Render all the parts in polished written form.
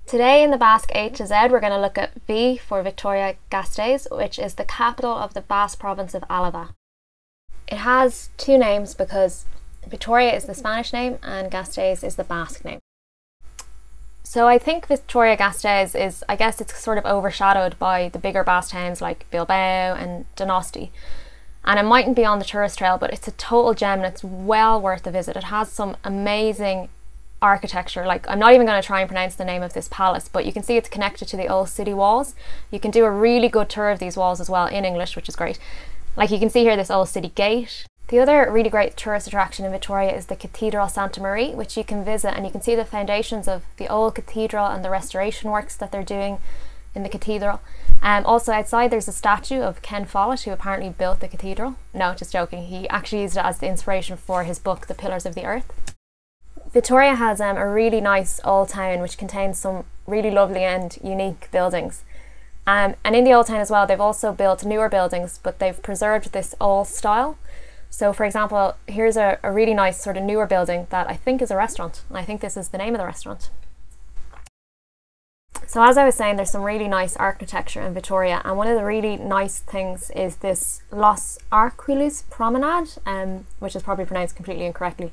Today in the Basque A to Z, we're going to look at V for Vitoria-Gasteiz, which is the capital of the Basque province of Álava. It has two names because Vitoria is the Spanish name and Gasteiz is the Basque name. So I think Vitoria-Gasteiz is, I guess it's sort of overshadowed by the bigger Basque towns like Bilbao and Donosti. And it mightn't be on the tourist trail, but it's a total gem and it's well worth a visit. It has some amazing architecture. Like, I'm not even going to try and pronounce the name of this palace, but you can see it's connected to the old city walls. You can do a really good tour of these walls as well in English, which is great. Like, you can see here this old city gate. The other really great tourist attraction in Vitoria is the Cathedral Santa Maria, which you can visit, and you can see the foundations of the old cathedral and the restoration works that they're doing in the cathedral. Also outside there's a statue of Ken Follett, who apparently built the cathedral. No, just joking. He actually used it as the inspiration for his book, The Pillars of the Earth. Vitoria has a really nice old town which contains some really lovely and unique buildings. And in the old town as well, they've also built newer buildings, but they've preserved this old style. So for example, here's a really nice sort of newer building that I think is a restaurant. I think this is the name of the restaurant. So as I was saying, there's some really nice architecture in Vitoria, and one of the really nice things is this Los Arquiles promenade, which is probably pronounced completely incorrectly,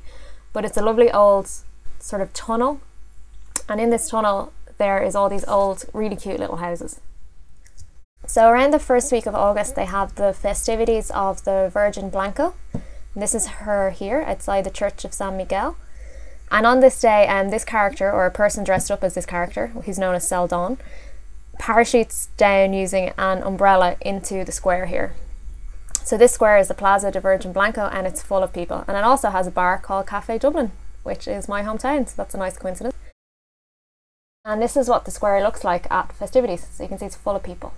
but it's a lovely old sort of tunnel, and in this tunnel there is all these old really cute little houses. So around the first week of August they have the festivities of the Virgin Blanco. And this is her here outside the Church of San Miguel. And on this day, this character, or a person dressed up as this character, who's known as Seldon, parachutes down using an umbrella into the square here. So this square is the Plaza de Virgin Blanco, and it's full of people. And it also has a bar called Cafe Dublin, which is my hometown, so that's a nice coincidence. And this is what the square looks like at festivities, so you can see it's full of people.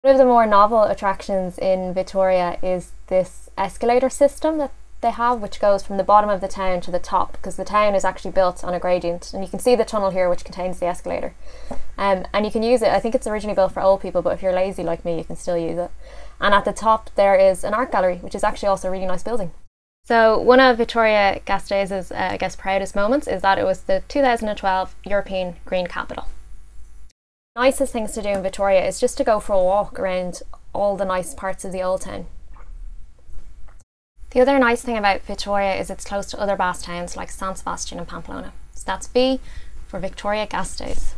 One of the more novel attractions in Vitoria is this escalator system that they have, which goes from the bottom of the town to the top, because the town is actually built on a gradient, and you can see the tunnel here which contains the escalator, and you can use it. I think it's originally built for old people, but if you're lazy like me you can still use it. And at the top there is an art gallery, which is actually also a really nice building. So one of Vitoria-Gasteiz's I guess proudest moments is that it was the 2012 European Green Capital. The nicest things to do in Vitoria is just to go for a walk around all the nice parts of the old town. The other nice thing about Vitoria is it's close to other Basque towns like San Sebastian and Pamplona. So that's V for Vitoria-Gasteiz.